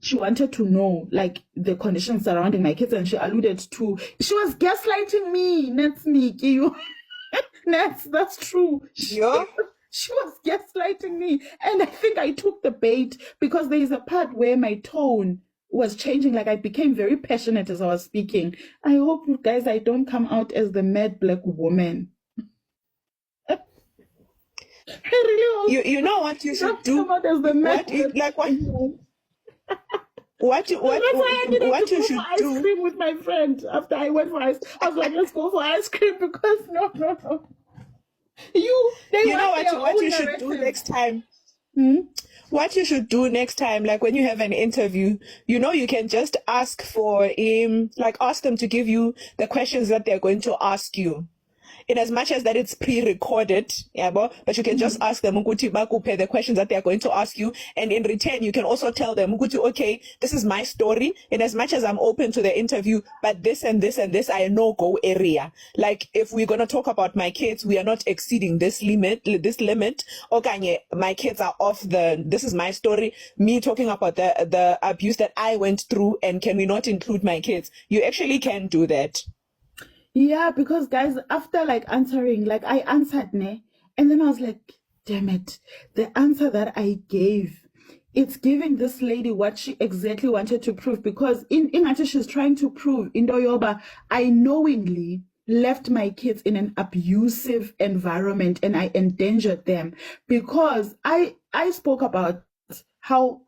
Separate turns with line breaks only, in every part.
she wanted to know like the conditions surrounding my kids, and she alluded to she was gaslighting me. That's sneaky. That's true.
Yeah.
She was gaslighting me, and I think I took the bait because there is a part where my tone was changing. Like I became very passionate as I was speaking. I hope, guys, I don't come out as the mad black woman. I really hope
You know what you should
not
do?
come out as the mad
What you
black
like what
woman.
what
That's why I needed
what
to
you
go
should
for ice
do?
cream with my friend after I went for ice. I was like, let's go for ice cream because no. They
You know
want their
what
own
you should do
narrative.
next time?
Hmm?
What you should do next time, like when you have an interview, you can just ask for like ask them to give you the questions that they're going to ask you. In as much as that it's pre-recorded, but you can just ask them ukuthi bakuphe the questions that they're going to ask you, and in return you can also tell them ukuthi, okay, this is my story, in as much as I'm open to the interview, but this and this and this I no-go area. Like if we're going to talk about my kids, we are not exceeding this limit, okay, my kids are off this is my story, me talking about the abuse that I went through, and can we not include my kids? You actually can do that.
Yeah, because guys, after like answering, like I answered, ne? And then I was like, damn it, the answer that I gave, it's giving this lady what she exactly wanted to prove, because in Ingathi she's trying to prove in Doyoba, I knowingly left my kids in an abusive environment and I endangered them, because I spoke about how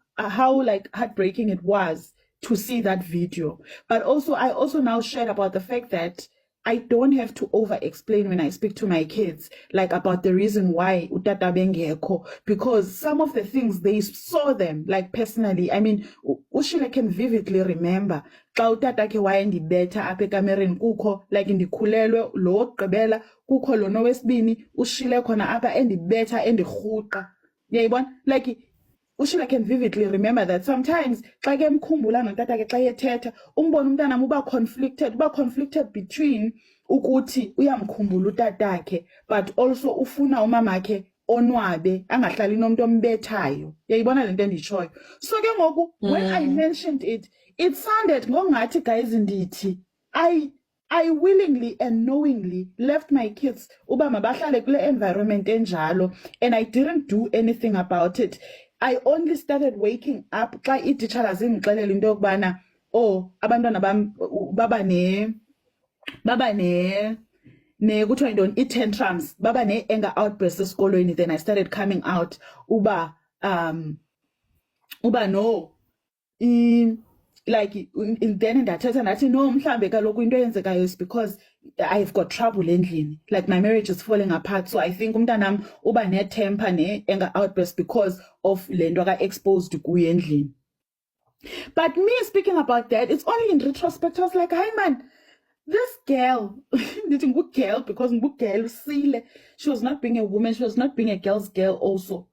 like heartbreaking it was to see that video. But also I also now shared about the fact that I don't have to over-explain when I speak to my kids, like about the reason why utata bengekho, because some of the things they saw them, like personally. I mean, Ushile can vividly remember xa utata ke wayendibetha apha ekamereni kukho, like ndikhulelwe lo wokugqibela, kukho lo nowesibini ushile khona apha endibetha endirhuqa. Uyayibona? Like Ushila can vividly remember that sometimes xa ke mkhumbula notata ke xa yethetha umbona umntanam uba conflicted between ukuthi uyamkhumbula utatakhe but also ufuna umamakhe onwabe angahlali nomuntu ombethayo. Uyayibona lento enditshoyo. So ke ngoku when I mentioned it sounded ngongathi guys ndithi I willingly and knowingly left my kids uba mabahlale kule environment enjalo, and I didn't do anything about it. I only started waking up xa iititshala zindixelela into yokubana abantwana bam baba ne kuthiwa yintoni ii-tantrums, baba ne-anger outbursts esikolweni. Then I started coming out uba no like then ndathetha ndathi no, mhlambe kaloku into eyenzekayo is because I've got trouble endlini, like my marriage is falling apart, so I think umntanam uba ne-temper ne-anger outburst because of le nto ka-exposed kuyo endlini. But me speaking about that, it's only in retrospect. I was like, hi man, this girl, girl because girl, she was not being a woman, she was not being a girl's girl also.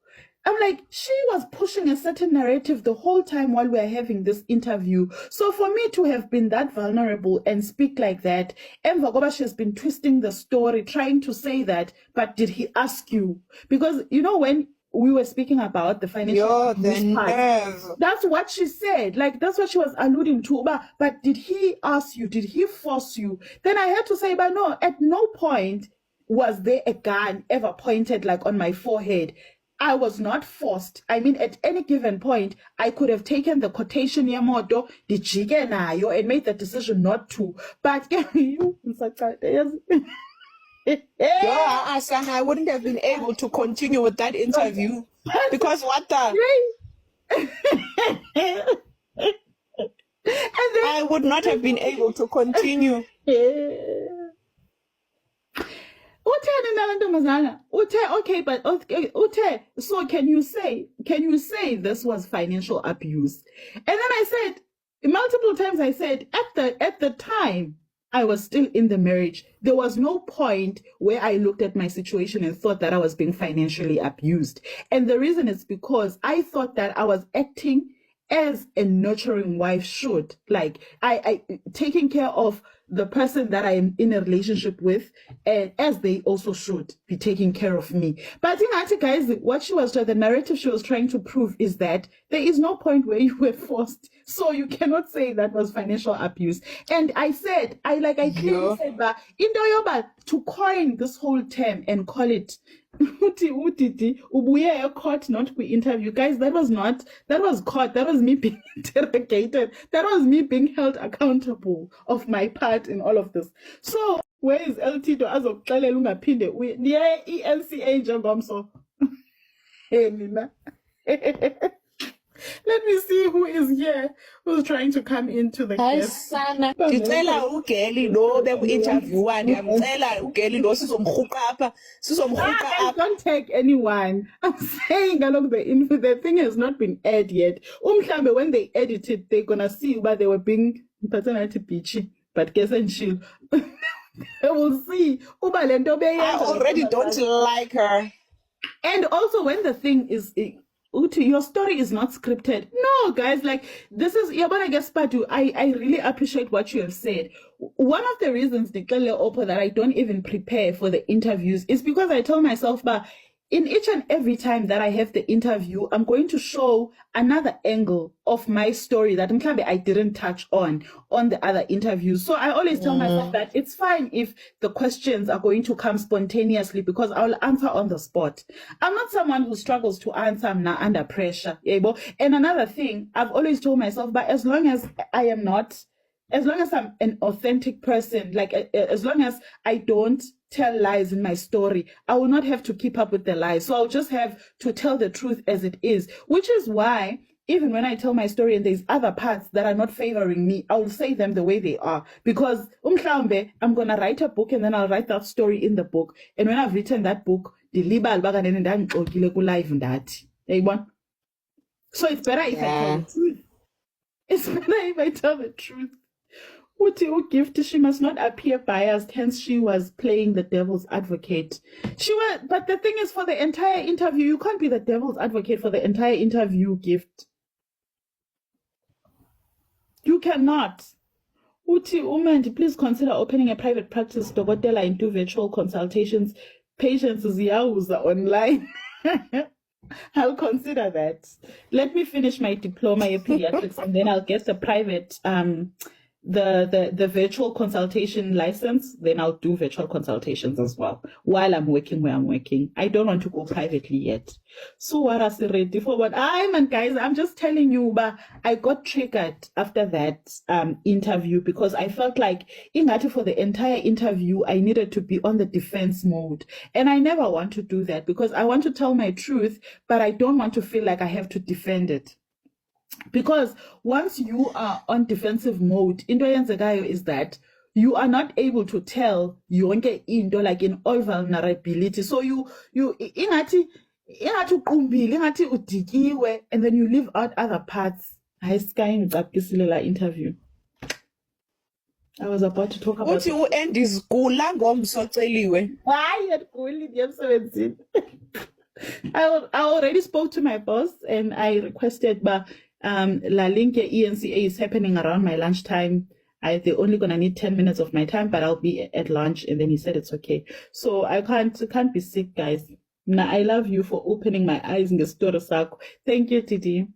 I'm like, she was pushing a certain narrative the whole time while we were having this interview. So for me to have been that vulnerable and speak like that, Emva Goba, she has been twisting the story, trying to say that, but did he ask you? Because, when we were speaking about the financial part, that's what she said. Like, that's what she was alluding to. But did he ask you? Did he force you? Then I had to say, but no, at no point was there a gun ever pointed like on my forehead. I was not forced. I mean, at any given point, I could have taken the quotation yamoto, dijike nayo, and made the decision not to. But you,
I wouldn't have been able to continue with that interview because what the? I would not have been able to continue.
Okay, but so can you say this was financial abuse? And then I said multiple times, I said at the time I was still in the marriage, there was no point where I looked at my situation and thought that I was being financially abused. And the reason is because I thought that I was acting as a nurturing wife should. Like I taking care of the person that I am in a relationship with, and as they also should be taking care of me. But I think actually, guys, what the narrative she was trying to prove is that there is no point where you were forced. So you cannot say that was financial abuse. And I clearly said, but into yoba to coin this whole term and call it ubuye court, not we interview. Guys, that was court. That was me being interrogated. That was me being held accountable of my part in all of this. So where is LTito azokuxelela ungaphinde uye ndiye i-LCA njengomso. Hey Nina. Let me see who is here, who's trying to come into the
Hayi
guest.
sana, ndicela ugeli lo beku-interviewa, ndiyamcela ugeli lo sizomrhuqa apha,
I don't take anyone. I'm saying the thing has not been aired yet. Mhlambe when they edit it, they're gonna see but they were being personality bitchy, but guess and chill. They will see.
I already don't like her.
And also when the thing is Uti, your story is not scripted. No, guys, like this is Yabana Gaspatu. I really appreciate what you have said. One of the reasons that I don't even prepare for the interviews is because I tell myself, but in each and every time that I have the interview, I'm going to show another angle of my story that I didn't touch on the other interviews. So I always tell myself that it's fine if the questions are going to come spontaneously because I'll answer on the spot. I'm not someone who struggles to answer under pressure. And another thing, I've always told myself, but as long as I'm an authentic person, like as long as I don't tell lies in my story, I will not have to keep up with the lies. So I'll just have to tell the truth as it is, which is why even when I tell my story and there's other parts that are not favoring me, I will say them the way they are. Because I'm going to write a book and then I'll write that story in the book. And when I've written that book, so it's better if I tell the truth. It's better if I tell the truth. Gift, she must not appear biased, hence she was playing the devil's advocate. But the thing is, for the entire interview, you can't be the devil's advocate for the entire interview, Gift. You cannot. Umendi, please consider opening a private practice, Dokotela, and do virtual consultations. Patients is Yahooza online. I'll consider that. Let me finish my diploma in pediatrics and then I'll get the private the virtual consultation license, then I'll do virtual consultations as well while I'm working where I'm working. I don't want to go privately yet. So what is ready for what guys, I'm just telling you, but I got triggered after that interview because I felt like for the entire interview I needed to be on the defense mode. And I never want to do that because I want to tell my truth, but I don't want to feel like I have to defend it. Because once you are on defensive mode, into yenzekayo is that you are not able to tell yonke into like in all vulnerability. So you ingathi uqumbile, ingathi udikiwe, and then you leave out other parts. Interview. I was about to talk about
uthi u-Andy Zgula ngomso celiwe.
Why at Guli? I already spoke to my boss and I requested, but La Linke ENCA is happening around my lunchtime. They're only gonna need 10 minutes of my time, but I'll be at lunch. And then he said it's okay. So I can't be sick, guys. Nah, I love you for opening my eyes in the story. Thank you, Titi.